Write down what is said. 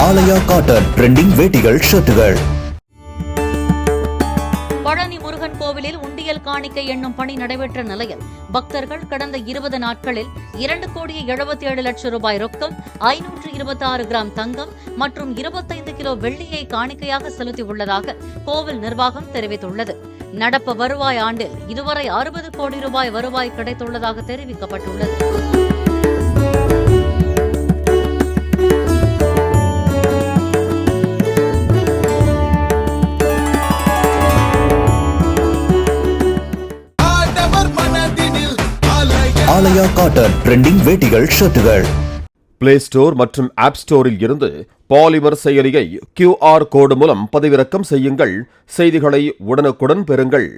ஆலயா cotton trending வேட்டிகள் ஷர்ட்டுகள். Palani Murugan கோவிலில் உண்டியல் காணிக்கை எண்ணும் பணி நடைபெற்ற நிலையில் பக்தர்கள் கடந்த 20 நாட்களில் 2,77,00,000 ரூபாய் ரொக்கம், 526 கிராம் தங்கம் மற்றும் 25 கிலோ வெள்ளியை காணிக்கையாக செலுத்தியுள்ளதாக கோவில் நிர்வாகம் தெரிவித்துள்ளது. நடப்பு வருவாய் ஆண்டில் இதுவரை 60 கோடி ரூபாய் வருவாய் கிடைத்துள்ளதாக தெரிவிக்கப்பட்டுள்ளது. ஆலயா காட்டன் ட்ரெண்டிங் வேட்டிகள் ஷர்ட்டுகள். பிளே ஸ்டோர் மற்றும் ஆப் ஸ்டோரில் இருந்து பாலிமர் செயலியை QR கோடு மூலம் பதிவிறக்கம் செய்யுங்கள். செய்திகளை உடனுக்குடன் பெறுங்கள்.